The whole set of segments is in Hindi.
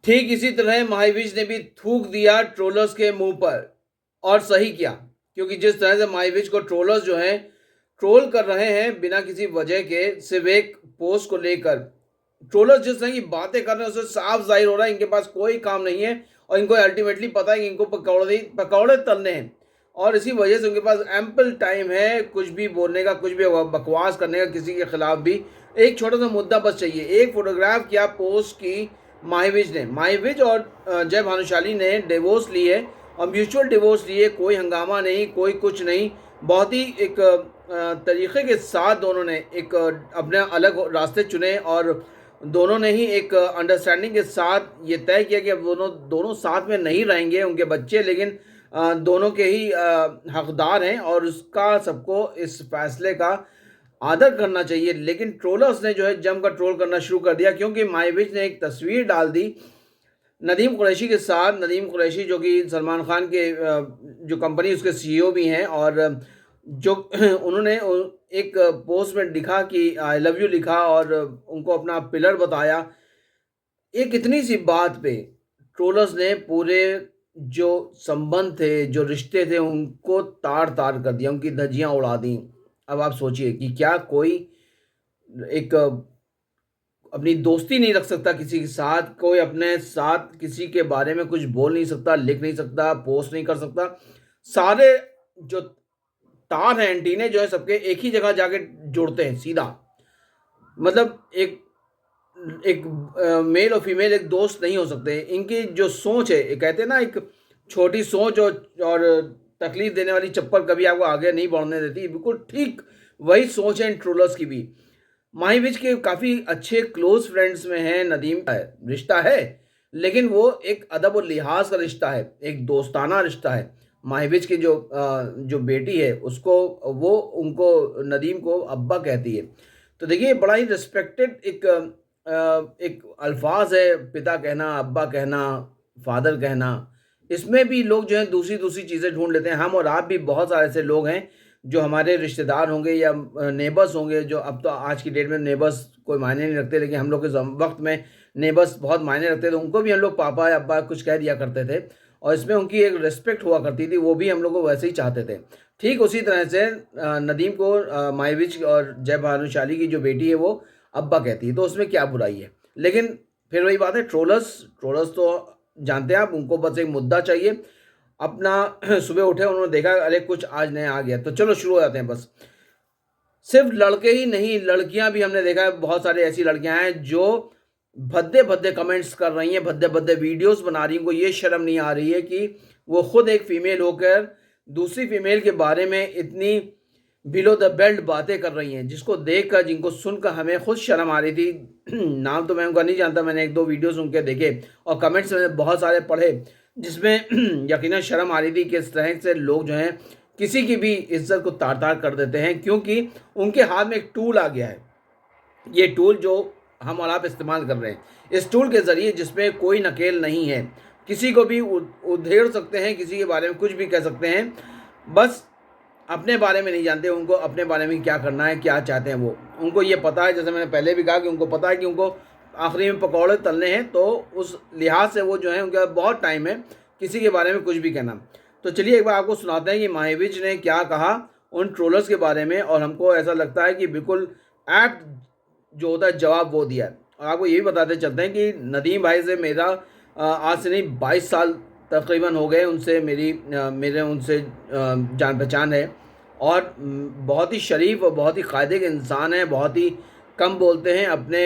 ठीक इसी तरह माहीविज ने भी थूक दिया ट्रोलर्स के मुंह पर, और सही किया, क्योंकि जिस तरह से माहीविज को ट्रोलर्स जो हैं ट्रोल कर रहे हैं बिना किसी वजह के, सिर्फ एक पोस्ट को लेकर, ट्रोलर्स जिस तरह की बातें कर रहे हैं उससे साफ जाहिर हो रहा है इनके पास कोई काम नहीं है और इनको अल्टीमेटली पता है कि इनको पकौड़े तलने हैं, और इसी वजह से उनके पास एम्पल टाइम है कुछ भी बोलने का, कुछ भी बकवास करने का, किसी के खिलाफ भी। एक छोटा सा मुद्दा बस चाहिए, एक फोटोग्राफ किया पोस्ट की माहीविज और जय भानुशाली ने डिवोर्स ली है और म्यूचुअल डिवोर्स लिए, कोई हंगामा नहीं, कोई कुछ नहीं, बहुत ही एक तरीके के साथ दोनों ने एक अपने अलग रास्ते चुने और दोनों ने ही एक अंडरस्टैंडिंग के साथ ये तय किया कि अब दोनों साथ में नहीं रहेंगे, उनके बच्चे लेकिन दोनों के ही हकदार हैं और उसका सबको इस फैसले का आदर करना चाहिए। लेकिन ट्रोलर्स ने जो है जमकर ट्रोल करना शुरू कर दिया, क्योंकि माहीविज ने एक तस्वीर डाल दी नदीम कुरैशी के साथ। नदीम कुरैशी जो कि सलमान खान के जो कंपनी उसके सीईओ भी हैं, और जो उन्होंने एक पोस्ट में लिखा कि आई लव यू लिखा और उनको अपना पिलर बताया। एक इतनी सी बात पे ट्रोलर्स ने पूरे जो संबंध थे, जो रिश्ते थे, उनको तार तार कर दिया, उनकी धज्जियां उड़ा दी। अब आप सोचिए कि क्या कोई एक अपनी दोस्ती नहीं रख सकता किसी के साथ, कोई अपने साथ किसी के बारे में कुछ बोल नहीं सकता, लिख नहीं सकता, पोस्ट नहीं कर सकता। सारे जो तार हैं, एंटीने जो है सबके एक ही जगह जाके जुड़ते हैं सीधा। मतलब एक एक मेल और फीमेल एक दोस्त नहीं हो सकते। इनकी जो सोच है, ये कहते हैं ना, एक छोटी सोच और तकलीफ देने वाली चप्पल कभी आपको आगे नहीं बढ़ने देती, बिल्कुल ठीक वही सोच है इन ट्रोलर्स की भी। माहीविज के काफ़ी अच्छे क्लोज फ्रेंड्स में हैं नदीम का रिश्ता है, लेकिन वो एक अदब और लिहाज का रिश्ता है, एक दोस्ताना रिश्ता है। माहीविज की जो बेटी है उसको, वो उनको नदीम को अब्बा कहती है। तो देखिए बड़ा ही रिस्पेक्टेड एक अल्फाज है, पिता कहना, अब्बा कहना, फादर कहना। इसमें भी लोग जो है दूसरी दूसरी चीज़ें ढूंढ लेते हैं। हम और आप भी बहुत सारे ऐसे लोग हैं जो हमारे रिश्तेदार होंगे या नेबर्स होंगे, जो अब तो आज की डेट में नेबर्स कोई मायने नहीं रखते, लेकिन हम लोग के वक्त में नेबर्स बहुत मायने रखते थे। उनको भी हम लोग पापा या अब्बा कुछ कह दिया करते थे और इसमें उनकी एक रिस्पेक्ट हुआ करती थी, वो भी हम लोग को वैसे ही चाहते थे। ठीक उसी तरह से नदीम को माहीविज और जय भानुशाली की जो बेटी है वो अब्बा कहती है, तो उसमें क्या बुराई है। लेकिन फिर वही बात है, ट्रोलर्स तो जानते हैं आप, उनको बस एक मुद्दा चाहिए अपना। सुबह उठे, उन्होंने देखा अरे कुछ आज नया आ गया, तो चलो शुरू हो जाते हैं बस। सिर्फ लड़के ही नहीं, लड़कियां भी हमने देखा है, बहुत सारी ऐसी लड़कियां हैं जो भद्दे भद्दे कमेंट्स कर रही हैं, भद्दे भद्दे वीडियोस बना रही हैं। उनको ये शर्म नहीं आ रही है कि वो खुद एक फीमेल होकर दूसरी फीमेल के बारे में इतनी बिलो द बेल्ट बातें कर रही हैं, जिसको देखकर, जिनको सुनकर हमें खुद शर्म आ रही थी। नाम तो मैं उनका नहीं जानता, मैंने एक दो वीडियोस उनके देखे और कमेंट्स मैंने बहुत सारे पढ़े, जिसमें यकीनन शर्म आ रही थी कि इस तरह से लोग जो हैं किसी की भी इज्जत को तार तार कर देते हैं, क्योंकि उनके हाथ में एक टूल आ गया है। ये टूल जो हम और आप इस्तेमाल कर रहे हैं, इस टूल के ज़रिए जिसमें कोई नकेल नहीं है, किसी को भी उधेड़ सकते हैं, किसी के बारे में कुछ भी कह सकते हैं। बस अपने बारे में नहीं जानते, उनको अपने बारे में क्या करना है, क्या चाहते हैं वो, उनको ये पता है। जैसे मैंने पहले भी कहा कि उनको पता है कि उनको आखिरी में पकौड़े तलने हैं, तो उस लिहाज से वो जो है उनके पास बहुत टाइम है किसी के बारे में कुछ भी कहना। तो चलिए एक बार आपको सुनाते हैं कि माहीविज ने क्या कहा उन ट्रोलर्स के बारे में, और हमको ऐसा लगता है कि बिल्कुल ऐप्ट जो होता है जवाब वो दिया है। और आपको ये भी बताते चलते हैं कि नदीम भाई से मेरा आज से नहीं 22 साल तकरीबन हो गए, उनसे मेरे उनसे जान पहचान है, और बहुत ही शरीफ और बहुत ही कायदे के इंसान हैं, बहुत ही कम बोलते हैं, अपने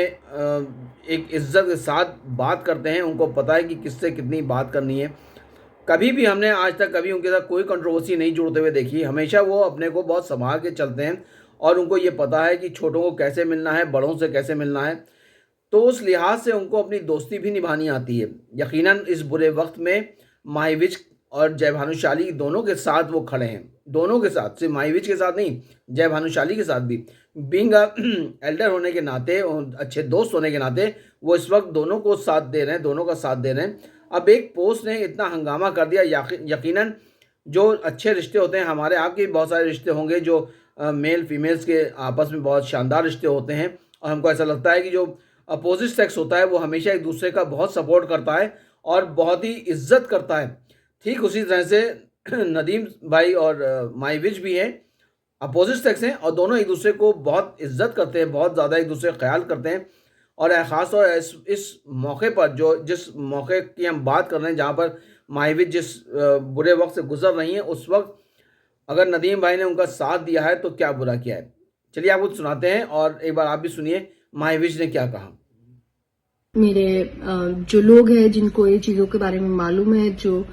एक इज्जत के साथ बात करते हैं, उनको पता है कि किससे कितनी बात करनी है। कभी भी हमने आज तक कभी उनके साथ कोई कंट्रोवर्सी नहीं जुड़ते हुए देखी। हमेशा वो अपने को बहुत संभाल के चलते हैं और उनको ये पता है कि छोटों को कैसे मिलना है, बड़ों से कैसे मिलना है। तो उस लिहाज से उनको अपनी दोस्ती भी निभानी आती है। यकीनन इस बुरे वक्त में माहीविज और जय भानुशाली दोनों के साथ वो खड़े हैं, दोनों के साथ, सिर्फ माहीविज के साथ नहीं, जय भानुशाली के साथ भी। बीइंग एल्डर होने के नाते और अच्छे दोस्त होने के नाते वो इस वक्त दोनों को साथ दे रहे हैं, दोनों का साथ दे रहे हैं। अब एक पोस्ट ने इतना हंगामा कर दिया। यकीनन जो अच्छे रिश्ते होते हैं, हमारे आपके भी बहुत सारे रिश्ते होंगे जो मेल फीमेल्स के आपस में बहुत शानदार रिश्ते होते हैं, और हमको ऐसा लगता है कि जो अपोजिट सेक्स होता है वो हमेशा एक दूसरे का बहुत सपोर्ट करता है और बहुत ही इज्जत करता है। ठीक उसी तरह से नदीम भाई और माही विज भी हैं, अपोजिट सेक्स हैं और दोनों एक दूसरे को बहुत इज्जत करते हैं, बहुत ज़्यादा एक दूसरे का ख्याल करते हैं। और ख़ास तौर इस मौके पर जिस मौके की हम बात कर रहे हैं, जहाँ पर माही विज जिस बुरे वक्त से गुजर रही हैं, उस वक्त अगर नदीम भाई ने उनका साथ दिया है तो क्या बुरा किया है। चलिए आपको सुनाते हैं और एक बार आप भी सुनिए माही विज ने क्या कहा। मेरे जो लोग हैं जिनको ये चीजों के बारे में मालूम है, जो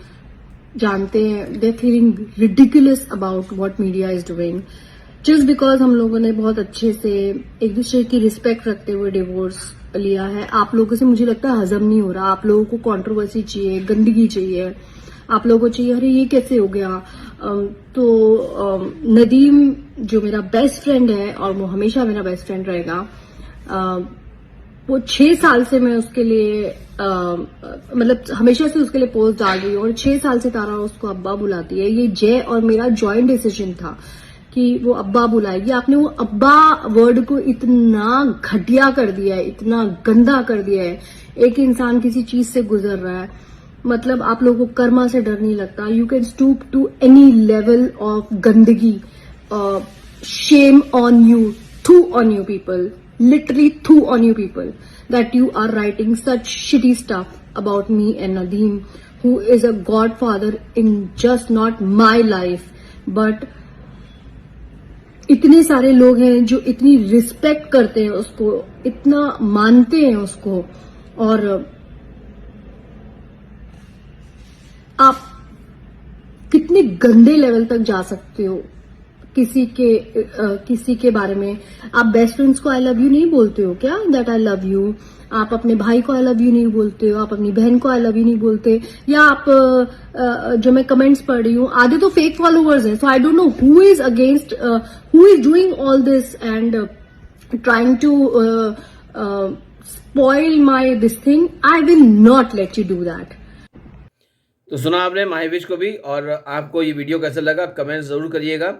जानते हैं, they feeling ridiculous about what media is doing just because हम लोगों ने बहुत अच्छे से एक दूसरे की रिस्पेक्ट रखते हुए डिवोर्स लिया है। आप लोगों से मुझे लगता है हजम नहीं हो रहा। आप लोगों को कंट्रोवर्सी चाहिए, गंदगी चाहिए, आप लोगों को चाहिए अरे ये कैसे हो गया। नदीम जो मेरा बेस्ट फ्रेंड है और वो हमेशा मेरा बेस्ट फ्रेंड रहेगा, वो 6 साल से मैं उसके लिए मतलब हमेशा से उसके लिए पोस्ट डाल रही हूँ और 6 साल से तारा उसको अब्बा बुलाती है। ये जय और मेरा जॉइंट डिसीजन था कि वो अब्बा बुलाएगी। आपने वो अब्बा वर्ड को इतना घटिया कर दिया है, इतना गंदा कर दिया है। एक इंसान किसी चीज से गुजर रहा है, मतलब आप लोगों को कर्मा से डर नहीं लगता। You can stoop to any level of गंदगी। शेम ऑन यू, थू on you people, literally threw on you people that you are writing such shitty stuff about me and Nadeem, who is a godfather in just not my life but इतने सारे लोग हैं जो इतनी रिस्पेक्ट करते हैं उसको, इतना मानते हैं उसको। और आप कितने गंदे लेवल तक जा सकते हो किसी के बारे में। आप बेस्ट फ्रेंड्स को आई लव यू नहीं बोलते हो क्या, दैट आई लव यू। आप अपने भाई को आई लव यू नहीं बोलते हो, आप अपनी बहन को आई लव यू नहीं बोलते। या आप जो मैं कमेंट्स पढ़ रही हूँ, आधे तो फेक फॉलोअर्स हैं। So I don't know who is against, who is doing all this and trying to spoil my this thing. I will not let you do that. तो सुना आपने माही विज को भी, और आपको ये वीडियो कैसा लगा कमेंट जरूर करिएगा।